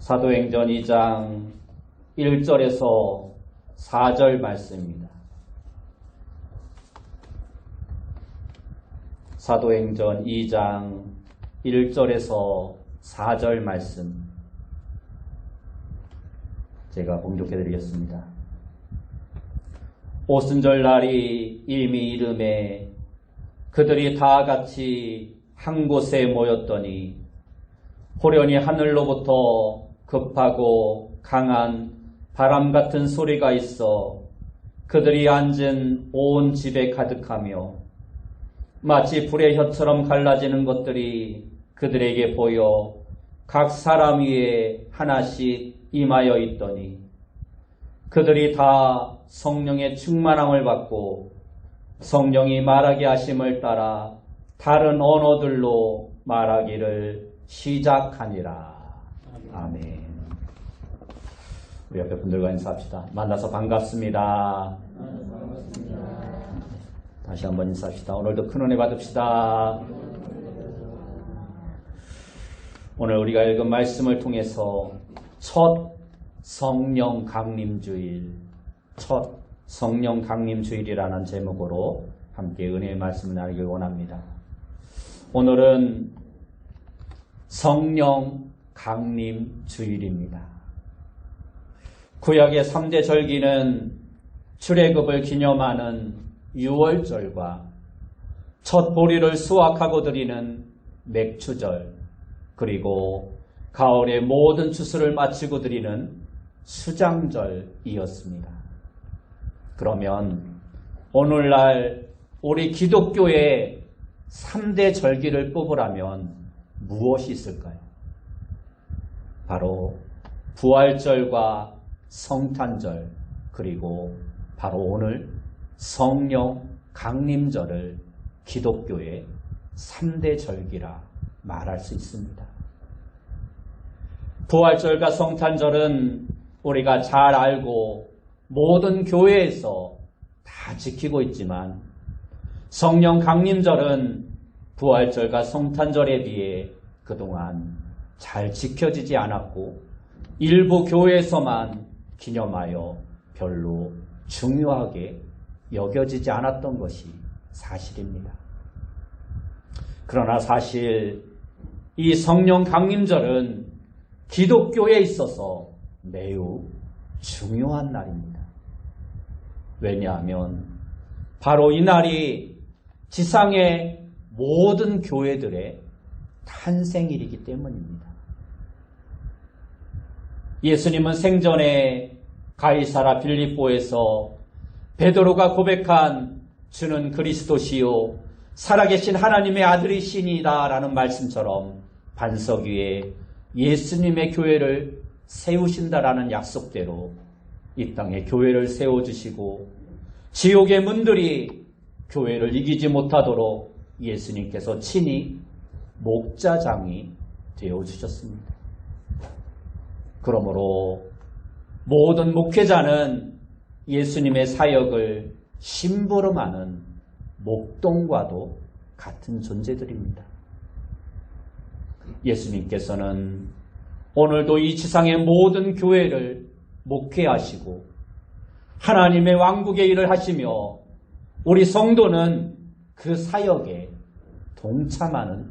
사도행전 2장 1절에서 4절 말씀입니다. 사도행전 2장 1절에서 4절 말씀 제가 봉독해 드리겠습니다. 오순절 날이 이미 이름에 그들이 다 같이 한 곳에 모였더니 호련히 하늘로부터 급하고 강한 바람 같은 소리가 있어 그들이 앉은 온 집에 가득하며 마치 불의 혀처럼 갈라지는 것들이 그들에게 보여 각 사람 위에 하나씩 임하여 있더니 그들이 다 성령의 충만함을 받고 성령이 말하게 하심을 따라 다른 언어들로 말하기를 시작하니라. 아멘. 우리 옆에 분들과 인사합시다. 만나서 반갑습니다. 다시 한번 인사합시다. 오늘도 큰 은혜 받읍시다. 오늘 우리가 읽은 말씀을 통해서 첫 성령 강림주일, 첫 성령 강림주일이라는 제목으로 함께 은혜의 말씀을 나누길 원합니다. 오늘은 성령 강림주일입니다. 구약의 3대 절기는 출애굽을 기념하는 유월절과 첫 보리를 수확하고 드리는 맥추절, 그리고 가을의 모든 추수를 마치고 드리는 수장절이었습니다. 그러면 오늘날 우리 기독교의 3대 절기를 뽑으라면 무엇이 있을까요? 바로 부활절과 성탄절, 그리고 바로 오늘 성령 강림절을 기독교의 3대 절기라 말할 수 있습니다. 부활절과 성탄절은 우리가 잘 알고 모든 교회에서 다 지키고 있지만 성령 강림절은 부활절과 성탄절에 비해 그동안 잘 지켜지지 않았고 일부 교회에서만 기념하여 별로 중요하게 여겨지지 않았던 것이 사실입니다. 그러나 사실 이 성령 강림절은 기독교에 있어서 매우 중요한 날입니다. 왜냐하면 바로 이 날이 지상의 모든 교회들의 탄생일이기 때문입니다. 예수님은 생전에 가이사라 빌립보에서 베드로가 고백한 주는 그리스도시요 살아계신 하나님의 아들이시니이다 라는 말씀처럼 반석 위에 예수님의 교회를 세우신다라는 약속대로 이 땅에 교회를 세워주시고 지옥의 문들이 교회를 이기지 못하도록 예수님께서 친히 목자장이 되어주셨습니다. 그러므로 모든 목회자는 예수님의 사역을 심부름하는 목동과도 같은 존재들입니다. 예수님께서는 오늘도 이 지상의 모든 교회를 목회하시고 하나님의 왕국의 일을 하시며 우리 성도는 그 사역에 동참하는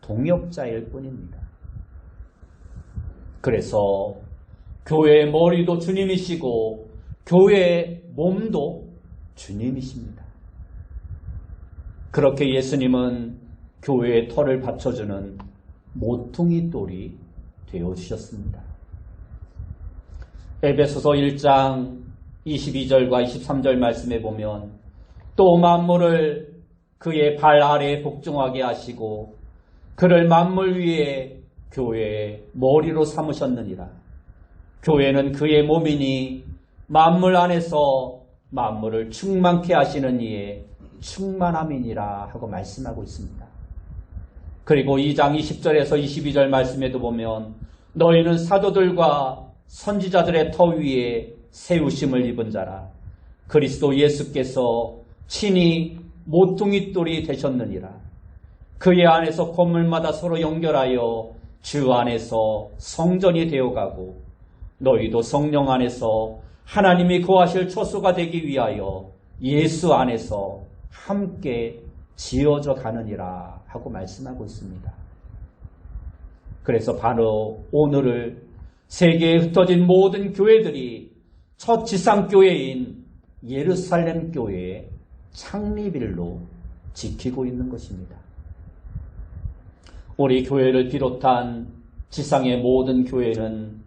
동역자일 뿐입니다. 그래서 교회의 머리도 주님이시고 교회의 몸도 주님이십니다. 그렇게 예수님은 교회의 털을 받쳐주는 모퉁이 돌이 되어주셨습니다. 에베소서 1장 22절과 23절 말씀에 보면 또 만물을 그의 발 아래에 복종하게 하시고 그를 만물 위에 교회의 머리로 삼으셨느니라. 교회는 그의 몸이니 만물 안에서 만물을 충만케 하시는 이의 충만함이니라 하고 말씀하고 있습니다. 그리고 2장 20절에서 22절 말씀에도 보면 너희는 사도들과 선지자들의 터 위에 세우심을 입은 자라. 그리스도 예수께서 친히 모퉁이 돌이 되셨느니라. 그의 안에서 건물마다 서로 연결하여 주 안에서 성전이 되어가고 너희도 성령 안에서 하나님이 거하실 처소가 되기 위하여 예수 안에서 함께 지어져 가느니라 하고 말씀하고 있습니다. 그래서 바로 오늘을 세계에 흩어진 모든 교회들이 첫 지상교회인 예루살렘 교회의 창립일로 지키고 있는 것입니다. 우리 교회를 비롯한 지상의 모든 교회는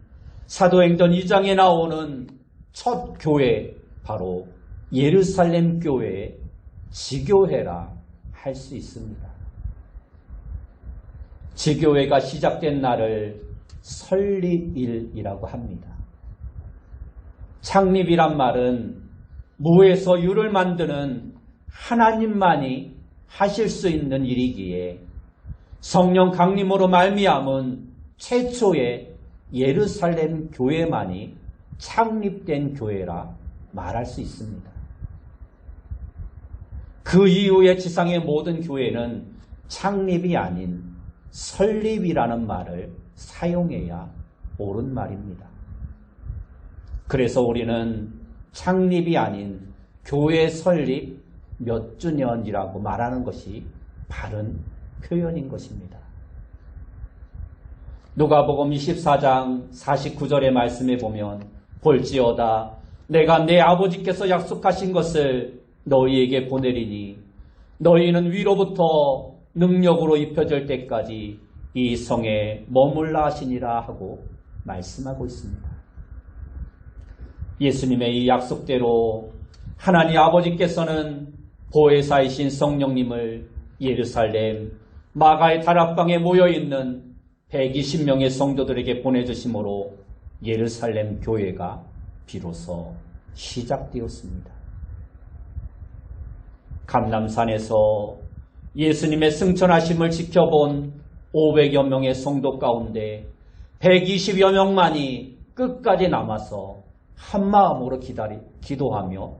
사도행전 2장에 나오는 첫 교회, 바로 예루살렘 교회의 지교회라 할 수 있습니다. 지교회가 시작된 날을 설립일이라고 합니다. 창립이란 말은 무에서 유를 만드는 하나님만이 하실 수 있는 일이기에 성령 강림으로 말미암은 최초의 예루살렘 교회만이 창립된 교회라 말할 수 있습니다. 그 이후에 지상의 모든 교회는 창립이 아닌 설립이라는 말을 사용해야 옳은 말입니다. 그래서 우리는 창립이 아닌 교회 설립 몇 주년이라고 말하는 것이 바른 표현인 것입니다. 누가복음 24장 49절의 말씀에 보면 볼지어다 내가 내 아버지께서 약속하신 것을 너희에게 보내리니 너희는 위로부터 능력으로 입혀질 때까지 이 성에 머물라 하시니라 하고 말씀하고 있습니다. 예수님의 이 약속대로 하나님 아버지께서는 보혜사이신 성령님을 예루살렘 마가의 다락방에 모여있는 120명의 성도들에게 보내주심으로 예루살렘 교회가 비로소 시작되었습니다. 감람산에서 예수님의 승천하심을 지켜본 500여 명의 성도 가운데 120여 명만이 끝까지 남아서 한마음으로 기도하며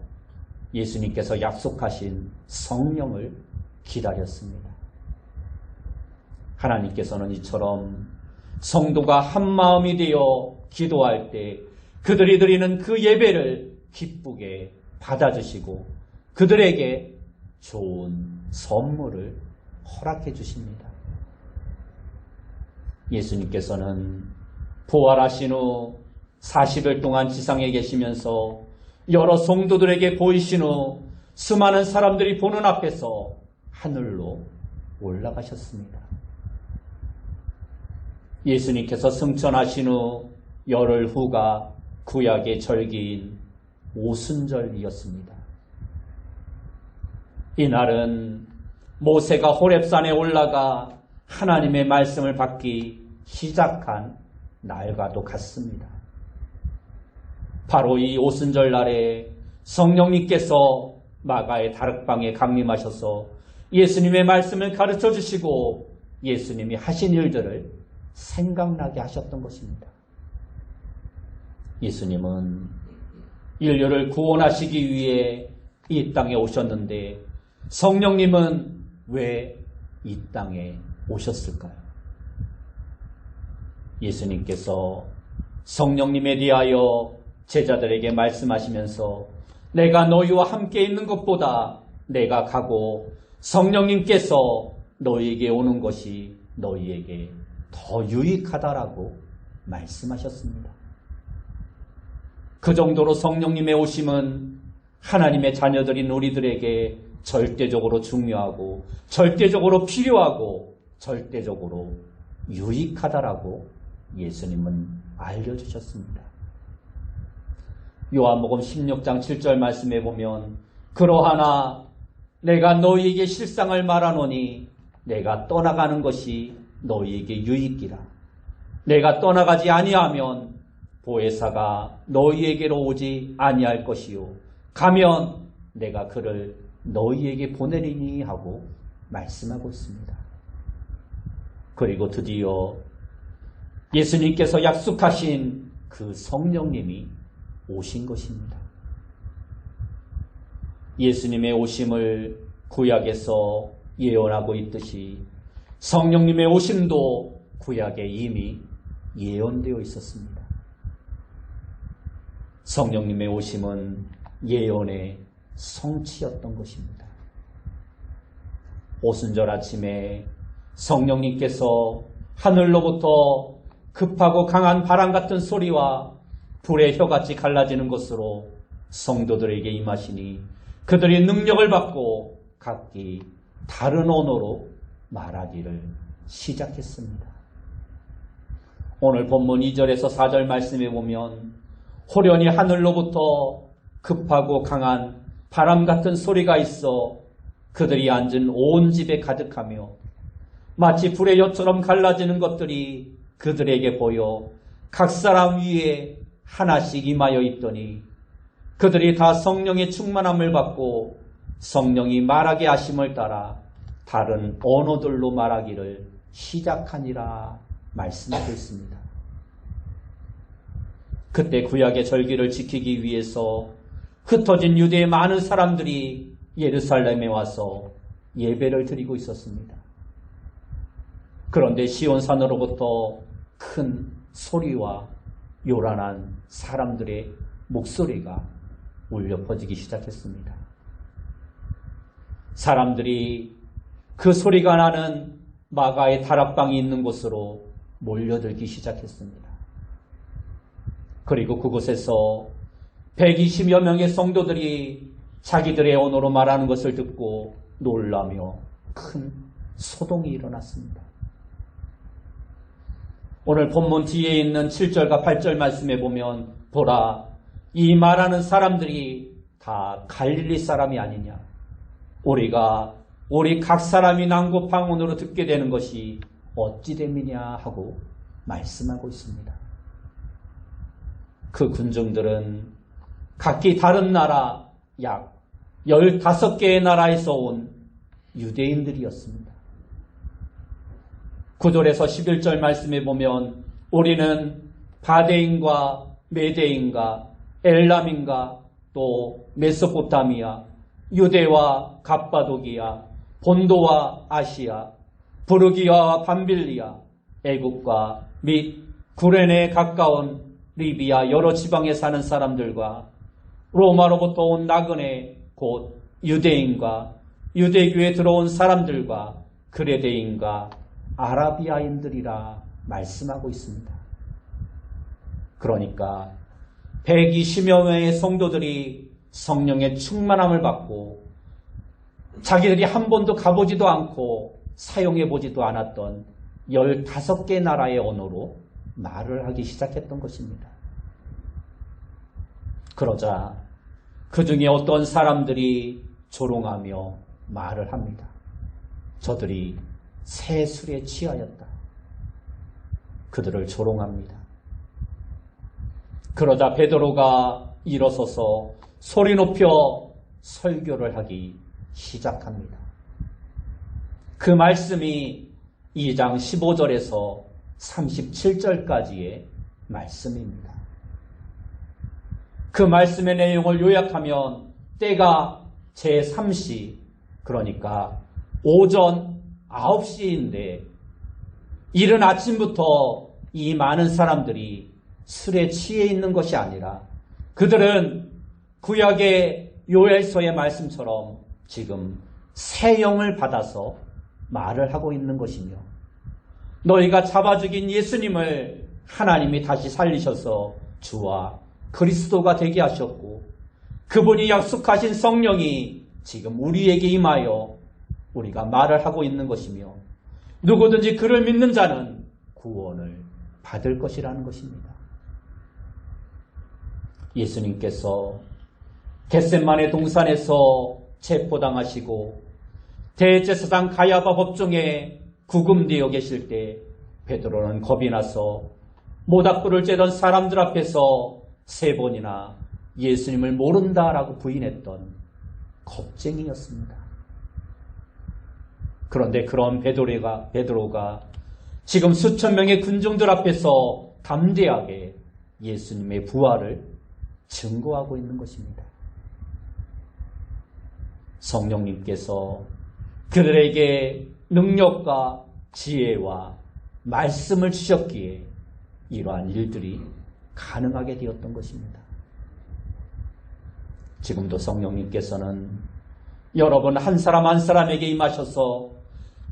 예수님께서 약속하신 성령을 기다렸습니다. 하나님께서는 이처럼 성도가 한마음이 되어 기도할 때 그들이 드리는 그 예배를 기쁘게 받아주시고 그들에게 좋은 선물을 허락해 주십니다. 예수님께서는 부활하신 후 40일 동안 지상에 계시면서 여러 성도들에게 보이신 후 수많은 사람들이 보는 앞에서 하늘로 올라가셨습니다. 예수님께서 승천하신 후 열흘 후가 구약의 절기인 오순절이었습니다. 이날은 모세가 호렙산에 올라가 하나님의 말씀을 받기 시작한 날과도 같습니다. 바로 이 오순절 날에 성령님께서 마가의 다락방에 강림하셔서 예수님의 말씀을 가르쳐 주시고 예수님이 하신 일들을 생각나게 하셨던 것입니다. 예수님은 인류를 구원하시기 위해 이 땅에 오셨는데 성령님은 왜 이 땅에 오셨을까요? 예수님께서 성령님에 대하여 제자들에게 말씀하시면서 내가 너희와 함께 있는 것보다 내가 가고 성령님께서 너희에게 오는 것이 너희에게 더 유익하다라고 말씀하셨습니다. 그 정도로 성령님의 오심은 하나님의 자녀들인 우리들에게 절대적으로 중요하고 절대적으로 필요하고 절대적으로 유익하다라고 예수님은 알려주셨습니다. 요한복음 16장 7절 말씀에 보면 그러하나 내가 너희에게 실상을 말하노니 내가 떠나가는 것이 너희에게 유익이라. 내가 떠나가지 아니하면 보혜사가 너희에게로 오지 아니할 것이요 가면 내가 그를 너희에게 보내리니 하고 말씀하고 있습니다. 그리고 드디어 예수님께서 약속하신 그 성령님이 오신 것입니다. 예수님의 오심을 구약에서 예언하고 있듯이 성령님의 오심도 구약에 이미 예언되어 있었습니다. 성령님의 오심은 예언의 성취였던 것입니다. 오순절 아침에 성령님께서 하늘로부터 급하고 강한 바람 같은 소리와 불의 혀같이 갈라지는 것으로 성도들에게 임하시니 그들이 능력을 받고 각기 다른 언어로 말하기를 시작했습니다. 오늘 본문 2절에서 4절 말씀에 보면 호련히 하늘로부터 급하고 강한 바람 같은 소리가 있어 그들이 앉은 온 집에 가득하며 마치 불의 엿처럼 갈라지는 것들이 그들에게 보여 각 사람 위에 하나씩 임하여 있더니 그들이 다 성령의 충만함을 받고 성령이 말하게 하심을 따라 다른 언어들로 말하기를 시작하니라 말씀하고 있습니다. 그때 구약의 절기를 지키기 위해서 흩어진 유대의 많은 사람들이 예루살렘에 와서 예배를 드리고 있었습니다. 그런데 시온산으로부터 큰 소리와 요란한 사람들의 목소리가 울려 퍼지기 시작했습니다. 사람들이 그 소리가 나는 마가의 다락방이 있는 곳으로 몰려들기 시작했습니다. 그리고 그곳에서 120여 명의 성도들이 자기들의 언어로 말하는 것을 듣고 놀라며 큰 소동이 일어났습니다. 오늘 본문 뒤에 있는 7절과 8절 말씀에 보면 보라, 이 말하는 사람들이 다 갈릴리 사람이 아니냐. 우리 각 사람이 난고방언으로 듣게 되는 것이 어찌 됨이냐 하고 말씀하고 있습니다. 그 군중들은 각기 다른 나라 약 15개의 나라에서 온 유대인들이었습니다. 9절에서 11절 말씀에 보면 우리는 바데인과 메데인과 엘람인가 또 메소포타미아, 유대와 갑바도기아, 본도와 아시아, 부르기아와 밤빌리아, 애국과 및 구레네에 가까운 리비아 여러 지방에 사는 사람들과 로마로부터 온 나그네 곧 유대인과 유대교에 들어온 사람들과 그레데인과 아라비아인들이라 말씀하고 있습니다. 그러니까 120여 명의 성도들이 성령의 충만함을 받고 자기들이 한 번도 가보지도 않고 사용해보지도 않았던 15개 나라의 언어로 말을 하기 시작했던 것입니다. 그러자 그 중에 어떤 사람들이 조롱하며 말을 합니다. 저들이 새 술에 취하였다. 그들을 조롱합니다. 그러자 베드로가 일어서서 소리 높여 설교를 하기 시작합니다. 그 말씀이 2장 15절에서 37절까지의 말씀입니다. 그 말씀의 내용을 요약하면 때가 제3시, 그러니까 오전 9시인데 이른 아침부터 이 많은 사람들이 술에 취해 있는 것이 아니라 그들은 구약의 요엘서의 말씀처럼 지금 새 영을 받아서 말을 하고 있는 것이며 너희가 잡아 죽인 예수님을 하나님이 다시 살리셔서 주와 그리스도가 되게 하셨고 그분이 약속하신 성령이 지금 우리에게 임하여 우리가 말을 하고 있는 것이며 누구든지 그를 믿는 자는 구원을 받을 것이라는 것입니다. 예수님께서 겟세마네 동산에서 체포당하시고 대제사장 가야바 법정에 구금되어 계실 때 베드로는 겁이 나서 모닥불을 쬐던 사람들 앞에서 3번이나 예수님을 모른다라고 부인했던 겁쟁이였습니다. 그런데 그런 베드로가 지금 수천 명의 군중들 앞에서 담대하게 예수님의 부활을 증거하고 있는 것입니다. 성령님께서 그들에게 능력과 지혜와 말씀을 주셨기에 이러한 일들이 가능하게 되었던 것입니다. 지금도 성령님께서는 여러분 한 사람 한 사람에게 임하셔서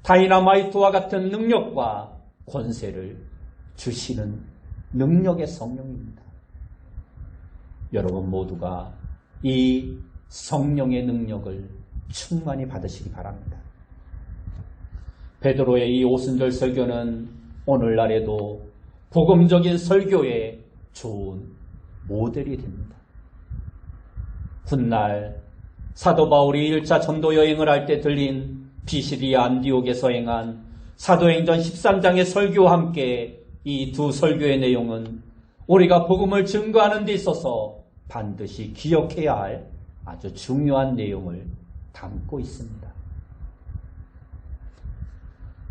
다이너마이트와 같은 능력과 권세를 주시는 능력의 성령입니다. 여러분 모두가 이 성령의 능력을 충만히 받으시기 바랍니다. 베드로의 이 오순절 설교는 오늘날에도 복음적인 설교의 좋은 모델이 됩니다. 훗날 사도 바울이 1차 전도 여행을 할 때 들린 비시디아 안디옥에서 행한 사도행전 13장의 설교와 함께 이 두 설교의 내용은 우리가 복음을 증거하는 데 있어서 반드시 기억해야 할 아주 중요한 내용을 담고 있습니다.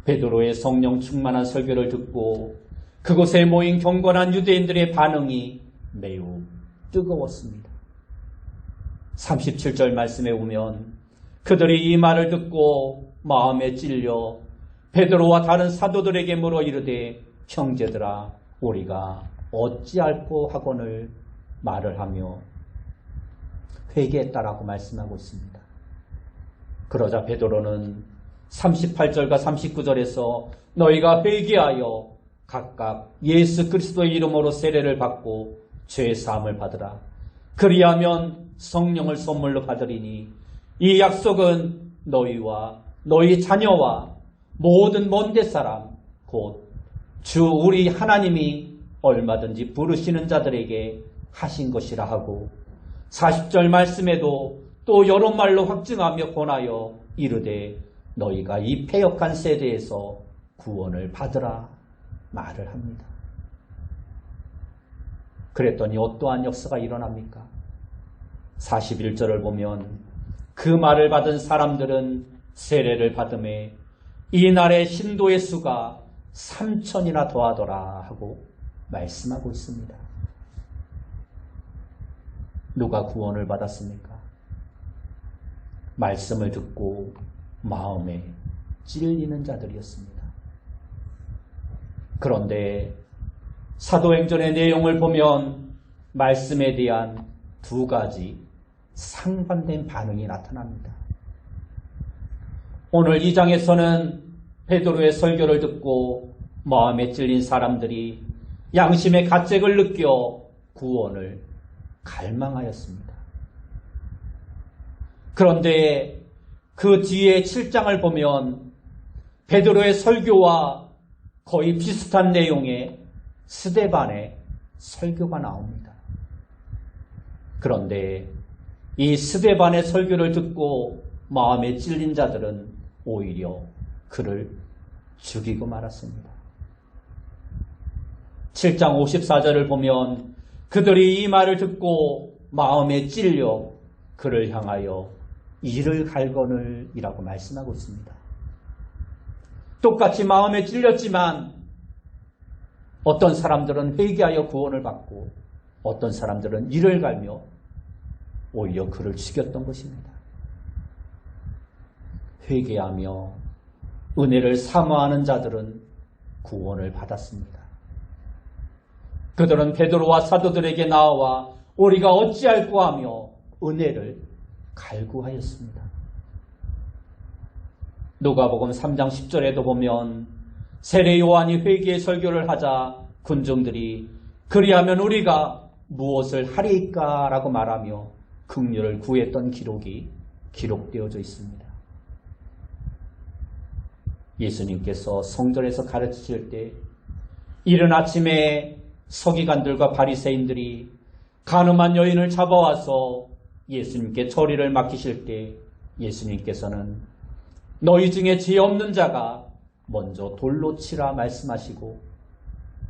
베드로의 성령 충만한 설교를 듣고 그곳에 모인 경건한 유대인들의 반응이 매우 뜨거웠습니다. 37절 말씀에 보면 그들이 이 말을 듣고 마음에 찔려 베드로와 다른 사도들에게 물어 이르되 형제들아 우리가 어찌할꼬 하거늘 말을 하며 회개했다라고 말씀하고 있습니다. 그러자 베드로는 38절과 39절에서 너희가 회개하여 각각 예수 그리스도의 이름으로 세례를 받고 죄 사함을 받으라. 그리하면 성령을 선물로 받으리니 이 약속은 너희와 너희 자녀와 모든 먼데 사람 곧 주 우리 하나님이 얼마든지 부르시는 자들에게 하신 것이라 하고 40절 말씀에도 또 여러 말로 확증하며 권하여 이르되 너희가 이 패역한 세대에서 구원을 받으라 말을 합니다. 그랬더니 어떠한 역사가 일어납니까? 41절을 보면 그 말을 받은 사람들은 세례를 받음에 이날의 신도의 수가 3,000이나 더하더라 하고 말씀하고 있습니다. 누가 구원을 받았습니까? 말씀을 듣고 마음에 찔리는 자들이었습니다. 그런데 사도행전의 내용을 보면 말씀에 대한 두 가지 상반된 반응이 나타납니다. 오늘 이 장에서는 베드로의 설교를 듣고 마음에 찔린 사람들이 양심의 가책을 느껴 구원을 갈망하였습니다. 그런데 그 뒤에 7장을 보면 베드로의 설교와 거의 비슷한 내용의 스데반의 설교가 나옵니다. 그런데 이 스데반의 설교를 듣고 마음에 찔린 자들은 오히려 그를 죽이고 말았습니다. 7장 54절을 보면 그들이 이 말을 듣고 마음에 찔려 그를 향하여 이를 갈거늘 이라고 말씀하고 있습니다. 똑같이 마음에 찔렸지만 어떤 사람들은 회개하여 구원을 받고 어떤 사람들은 이를 갈며 오히려 그를 죽였던 것입니다. 회개하며 은혜를 사모하는 자들은 구원을 받았습니다. 그들은 베드로와 사도들에게 나와 우리가 어찌할꼬 하며 은혜를 갈구하였습니다. 누가복음 3장 10절에도 보면 세례 요한이 회개의 설교를 하자 군중들이 그리하면 우리가 무엇을 하리까 라고 말하며 긍휼을 구했던 기록이 기록되어져 있습니다. 예수님께서 성전에서 가르치실 때 이른 아침에 서기관들과 바리새인들이 간음한 여인을 잡아와서 예수님께 처리를 맡기실 때 예수님께서는 너희 중에 죄 없는 자가 먼저 돌로 치라 말씀하시고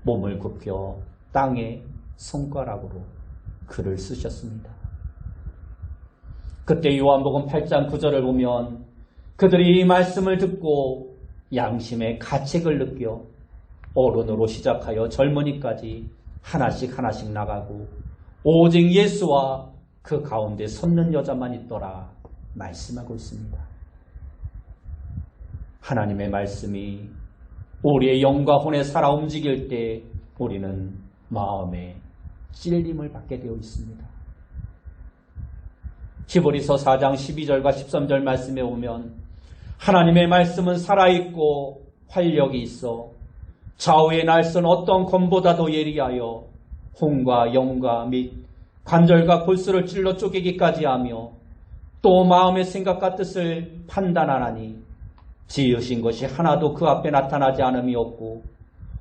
몸을 굽혀 땅에 손가락으로 글을 쓰셨습니다. 그때 요한복음 8장 9절을 보면 그들이 이 말씀을 듣고 양심의 가책을 느껴 어른으로 시작하여 젊은이까지 하나씩 하나씩 나가고 오직 예수와 그 가운데 섰는 여자만 있더라 말씀하고 있습니다. 하나님의 말씀이 우리의 영과 혼에 살아 움직일 때 우리는 마음에 찔림을 받게 되어 있습니다. 히브리서 4장 12절과 13절 말씀에 오면 하나님의 말씀은 살아있고 활력이 있어 좌우의 날선 어떤 검보다도 예리하여 혼과 영과 및 관절과 골수를 찔러 쪼개기까지 하며 또 마음의 생각과 뜻을 판단하나니 지으신 것이 하나도 그 앞에 나타나지 않음이 없고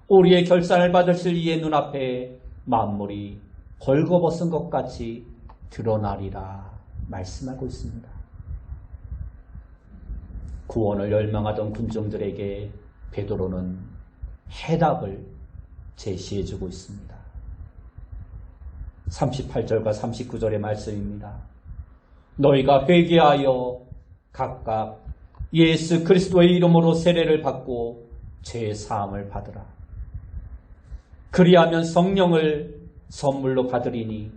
우리의 결산을 받으실 이의 눈앞에 만물이 벌거벗은 것 같이 드러나리라 말씀하고 있습니다. 구원을 열망하던 군중들에게 베드로는 해답을 제시해주고 있습니다. 38절과 39절의 말씀입니다. 너희가 회개하여 각각 예수 그리스도의 이름으로 세례를 받고 죄 사함을 받으라. 그리하면 성령을 선물로 받으리니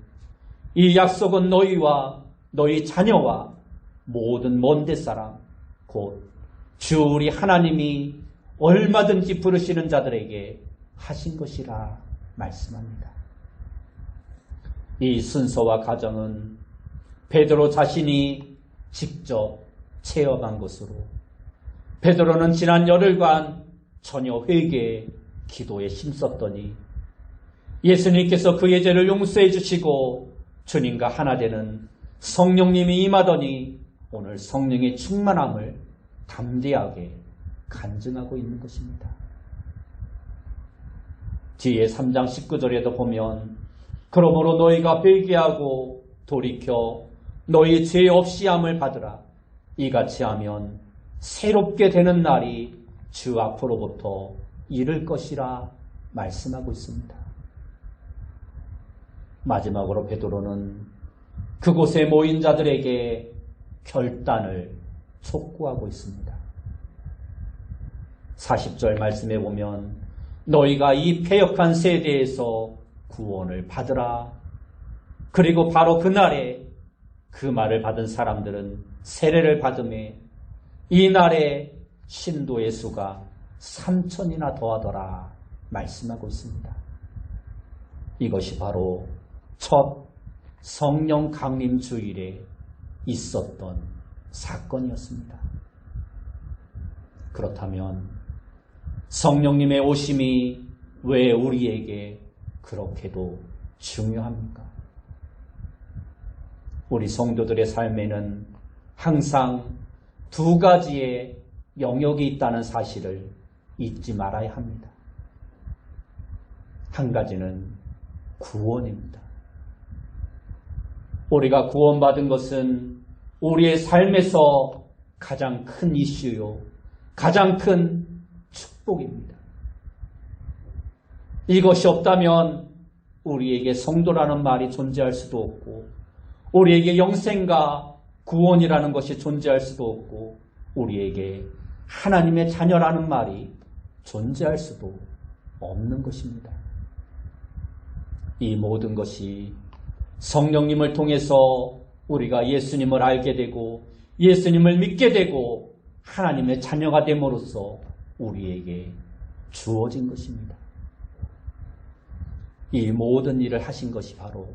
이 약속은 너희와 너희 자녀와 모든 먼데 사람 곧 주 우리 하나님이 얼마든지 부르시는 자들에게 하신 것이라 말씀합니다. 이 순서와 과정은 베드로 자신이 직접 체험한 것으로 베드로는 지난 열흘간 전혀 회개, 기도에 힘썼더니 예수님께서 그의 죄를 용서해 주시고 주님과 하나 되는 성령님이 임하더니 오늘 성령의 충만함을 담대하게 간증하고 있는 것입니다. 뒤에 3장 19절에도 보면 그러므로 너희가 회개하고 돌이켜 너희 죄 없이함을 받으라. 이같이 하면 새롭게 되는 날이 주 앞으로부터 이를 것이라 말씀하고 있습니다. 마지막으로 베드로는 그곳에 모인 자들에게 결단을 촉구하고 있습니다. 40절 말씀에 보면 너희가 이 패역한 세대에서 구원을 받으라. 그리고 바로 그날에 그 말을 받은 사람들은 세례를 받음에 이날에 신도의 수가 3,000이나 더하더라 말씀하고 있습니다. 이것이 바로 첫 성령 강림 주일에 있었던 사건이었습니다. 그렇다면 성령님의 오심이 왜 우리에게 그렇게도 중요합니까? 우리 성도들의 삶에는 항상 두 가지의 영역이 있다는 사실을 잊지 말아야 합니다. 한 가지는 구원입니다. 우리가 구원받은 것은 우리의 삶에서 가장 큰 이슈요, 가장 큰 축복입니다. 이것이 없다면 우리에게 성도라는 말이 존재할 수도 없고 우리에게 영생과 구원이라는 것이 존재할 수도 없고 우리에게 하나님의 자녀라는 말이 존재할 수도 없는 것입니다. 이 모든 것이 성령님을 통해서 우리가 예수님을 알게 되고 예수님을 믿게 되고 하나님의 자녀가 됨으로써 우리에게 주어진 것입니다. 이 모든 일을 하신 것이 바로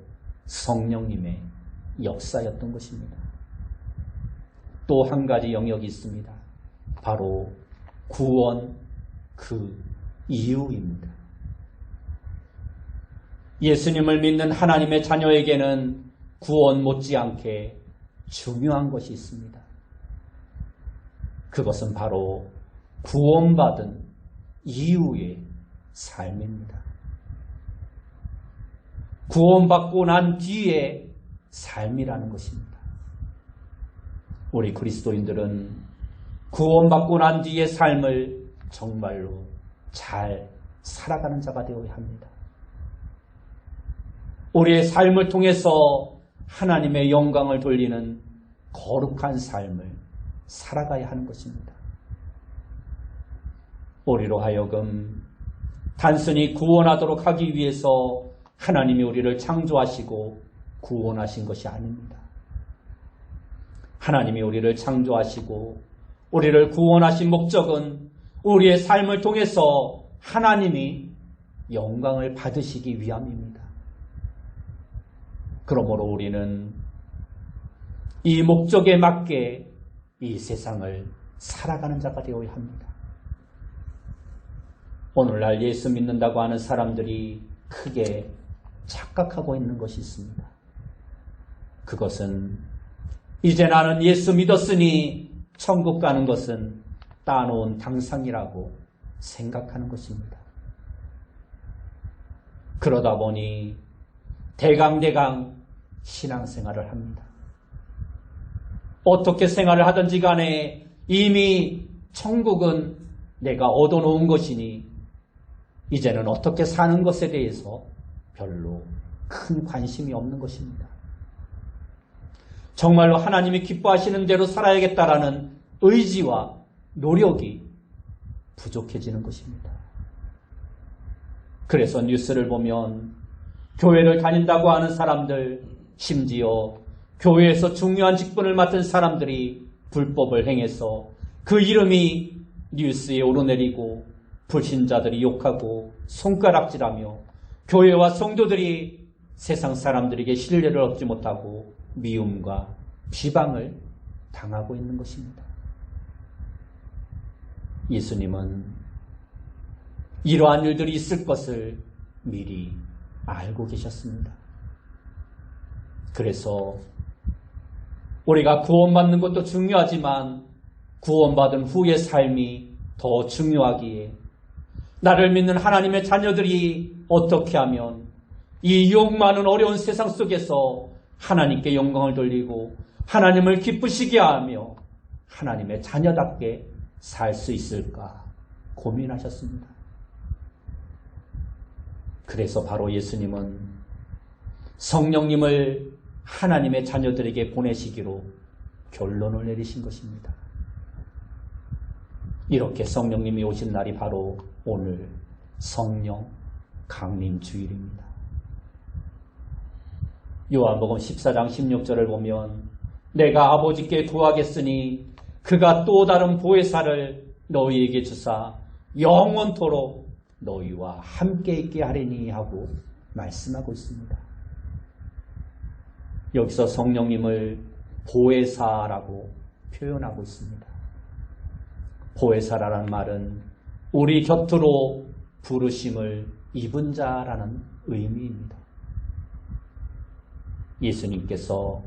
성령님의 역사였던 것입니다. 또 한 가지 영역이 있습니다. 바로 구원 그 이유입니다. 예수님을 믿는 하나님의 자녀에게는 구원 못지않게 중요한 것이 있습니다. 그것은 바로 구원받은 이후의 삶입니다. 구원받고 난 뒤의 삶이라는 것입니다. 우리 그리스도인들은 구원받고 난 뒤의 삶을 정말로 잘 살아가는 자가 되어야 합니다. 우리의 삶을 통해서 하나님의 영광을 돌리는 거룩한 삶을 살아가야 하는 것입니다. 우리로 하여금 단순히 구원하도록 하기 위해서 하나님이 우리를 창조하시고 구원하신 것이 아닙니다. 하나님이 우리를 창조하시고 우리를 구원하신 목적은 우리의 삶을 통해서 하나님이 영광을 받으시기 위함입니다. 그러므로 우리는 이 목적에 맞게 이 세상을 살아가는 자가 되어야 합니다. 오늘날 예수 믿는다고 하는 사람들이 크게 착각하고 있는 것이 있습니다. 그것은 이제 나는 예수 믿었으니 천국 가는 것은 따놓은 당상이라고 생각하는 것입니다. 그러다 보니 대강대강 신앙생활을 합니다. 어떻게 생활을 하든지 간에 이미 천국은 내가 얻어놓은 것이니 이제는 어떻게 사는 것에 대해서 별로 큰 관심이 없는 것입니다. 정말로 하나님이 기뻐하시는 대로 살아야겠다라는 의지와 노력이 부족해지는 것입니다. 그래서 뉴스를 보면 교회를 다닌다고 하는 사람들, 심지어 교회에서 중요한 직분을 맡은 사람들이 불법을 행해서 그 이름이 뉴스에 오르내리고 불신자들이 욕하고 손가락질하며 교회와 성도들이 세상 사람들에게 신뢰를 얻지 못하고 미움과 비방을 당하고 있는 것입니다. 예수님은 이러한 일들이 있을 것을 미리 알고 계셨습니다. 그래서 우리가 구원받는 것도 중요하지만 구원받은 후의 삶이 더 중요하기에 나를 믿는 하나님의 자녀들이 어떻게 하면 이 유혹 많은 어려운 세상 속에서 하나님께 영광을 돌리고 하나님을 기쁘시게 하며 하나님의 자녀답게 살 수 있을까 고민하셨습니다. 그래서 바로 예수님은 성령님을 하나님의 자녀들에게 보내시기로 결론을 내리신 것입니다. 이렇게 성령님이 오신 날이 바로 오늘 성령 강림 주일입니다. 요한복음 14장 16절을 보면 내가 아버지께 구하겠으니 그가 또 다른 보혜사를 너희에게 주사 영원토록 너희와 함께 있게 하리니 하고 말씀하고 있습니다. 여기서 성령님을 보혜사라고 표현하고 있습니다. 보혜사라는 말은 우리 곁으로 부르심을 입은 자라는 의미입니다. 예수님께서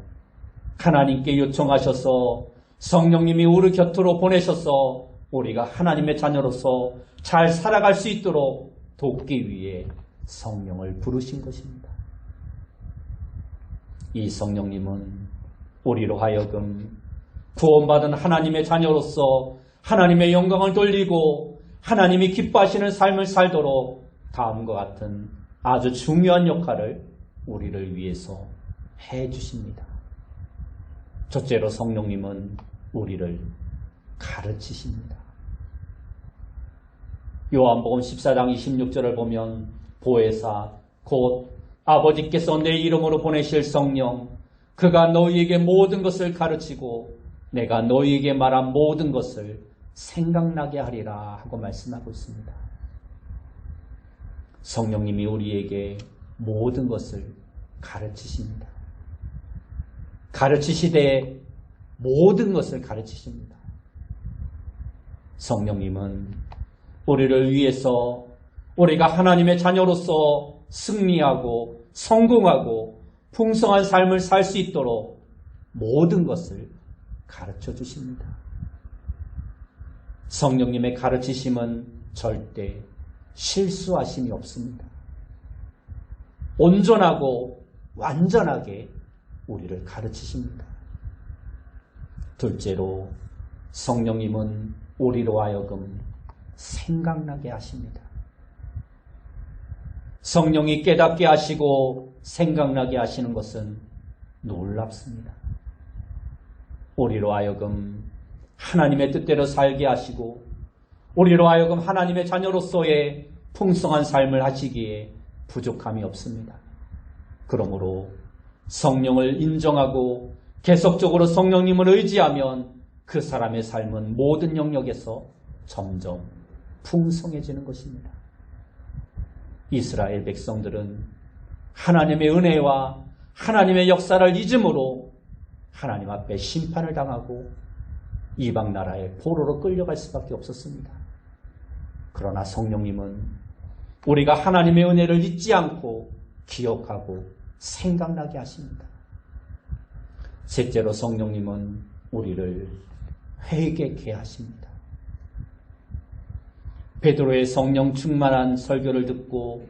하나님께 요청하셔서 성령님이 우리 곁으로 보내셔서 우리가 하나님의 자녀로서 잘 살아갈 수 있도록 돕기 위해 성령을 부르신 것입니다. 이 성령님은 우리로 하여금 구원받은 하나님의 자녀로서 하나님의 영광을 돌리고 하나님이 기뻐하시는 삶을 살도록 다음과 같은 아주 중요한 역할을 우리를 위해서 해주십니다. 첫째로 성령님은 우리를 가르치십니다. 요한복음 14장 26절을 보면 보혜사 곧 아버지께서 내 이름으로 보내실 성령 그가 너희에게 모든 것을 가르치고 내가 너희에게 말한 모든 것을 생각나게 하리라 하고 말씀하고 있습니다. 성령님이 우리에게 모든 것을 가르치십니다. 가르치시되 모든 것을 가르치십니다. 성령님은 우리를 위해서 우리가 하나님의 자녀로서 승리하고 성공하고 풍성한 삶을 살 수 있도록 모든 것을 가르쳐 주십니다. 성령님의 가르치심은 절대 실수하심이 없습니다. 온전하고 완전하게 우리를 가르치십니다. 둘째로 성령님은 우리로 하여금 생각나게 하십니다. 성령이 깨닫게 하시고 생각나게 하시는 것은 놀랍습니다. 우리로 하여금 하나님의 뜻대로 살게 하시고 우리로 하여금 하나님의 자녀로서의 풍성한 삶을 하시기에 부족함이 없습니다. 그러므로 성령을 인정하고 계속적으로 성령님을 의지하면 그 사람의 삶은 모든 영역에서 점점 풍성해지는 것입니다. 이스라엘 백성들은 하나님의 은혜와 하나님의 역사를 잊음으로 하나님 앞에 심판을 당하고 이방 나라의 포로로 끌려갈 수밖에 없었습니다. 그러나 성령님은 우리가 하나님의 은혜를 잊지 않고 기억하고 생각나게 하십니다. 셋째로 성령님은 우리를 회개케 하십니다. 베드로의 성령 충만한 설교를 듣고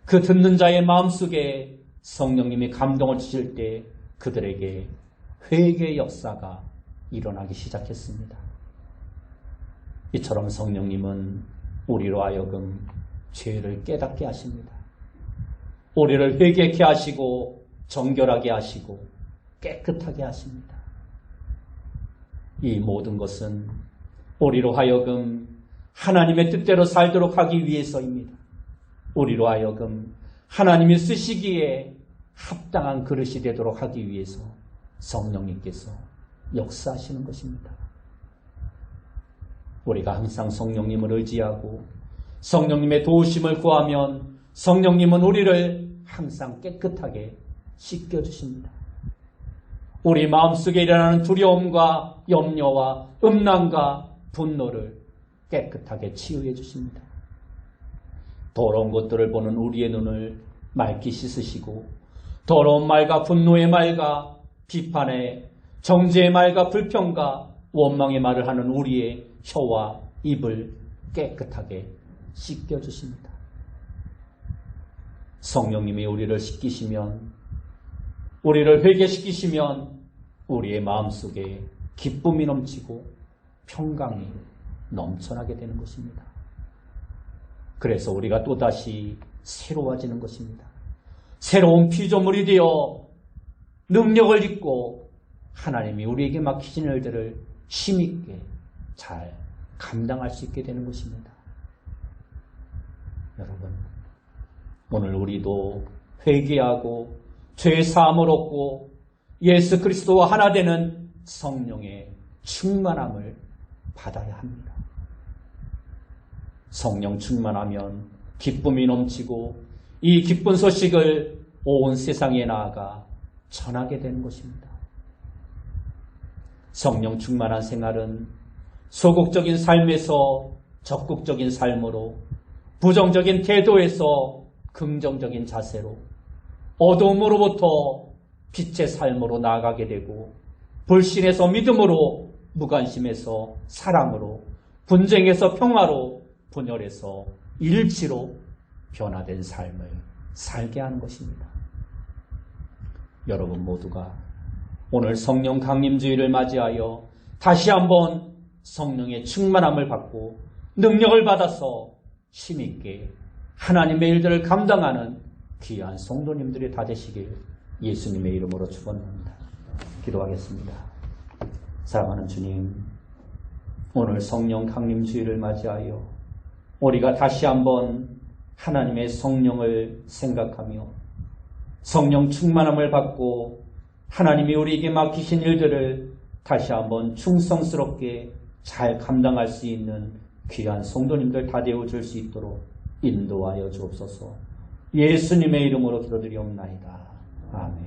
그 듣는 자의 마음속에 성령님이 감동을 주실 때 그들에게 회개의 역사가 일어나기 시작했습니다. 이처럼 성령님은 우리로 하여금 죄를 깨닫게 하십니다. 우리를 회개케 하시고 정결하게 하시고 깨끗하게 하십니다. 이 모든 것은 우리로 하여금 하나님의 뜻대로 살도록 하기 위해서입니다. 우리로 하여금 하나님이 쓰시기에 합당한 그릇이 되도록 하기 위해서 성령님께서 역사하시는 것입니다. 우리가 항상 성령님을 의지하고 성령님의 도우심을 구하면 성령님은 우리를 항상 깨끗하게 씻겨주십니다. 우리 마음속에 일어나는 두려움과 염려와 음란과 분노를 깨끗하게 치유해 주십니다. 더러운 것들을 보는 우리의 눈을 맑게 씻으시고 더러운 말과 분노의 말과 비판의 정죄의 말과 불평과 원망의 말을 하는 우리의 혀와 입을 깨끗하게 씻겨주십니다. 성령님이 우리를 씻기시면, 우리를 회개시키시면 우리의 마음속에 기쁨이 넘치고 평강이 넘쳐나게 되는 것입니다. 그래서 우리가 또다시 새로워지는 것입니다. 새로운 피조물이 되어 능력을 입고 하나님이 우리에게 맡기신 일들을 힘있게 잘 감당할 수 있게 되는 것입니다. 여러분, 오늘 우리도 회개하고 죄 사함을 얻고 예수 그리스도와 하나 되는 성령의 충만함을 받아야 합니다. 성령 충만하면 기쁨이 넘치고 이 기쁜 소식을 온 세상에 나아가 전하게 되는 것입니다. 성령 충만한 생활은 소극적인 삶에서 적극적인 삶으로, 부정적인 태도에서 긍정적인 자세로, 어두움으로부터 빛의 삶으로 나아가게 되고, 불신에서 믿음으로, 무관심에서 사랑으로, 분쟁에서 평화로, 분열에서 일치로 변화된 삶을 살게 하는 것입니다. 여러분 모두가 오늘 성령 강림주의를 맞이하여 다시 한번 성령의 충만함을 받고 능력을 받아서 힘있게 하나님의 일들을 감당하는 귀한 성도님들이 다 되시길 예수님의 이름으로 축원합니다. 기도하겠습니다. 사랑하는 주님, 오늘 성령 강림주의를 맞이하여 우리가 다시 한번 하나님의 성령을 생각하며 성령 충만함을 받고 하나님이 우리에게 맡기신 일들을 다시 한번 충성스럽게 잘 감당할 수 있는 귀한 성도님들 다 되어줄 수 있도록 인도하여 주옵소서. 예수님의 이름으로 기도드리옵나이다. 아멘.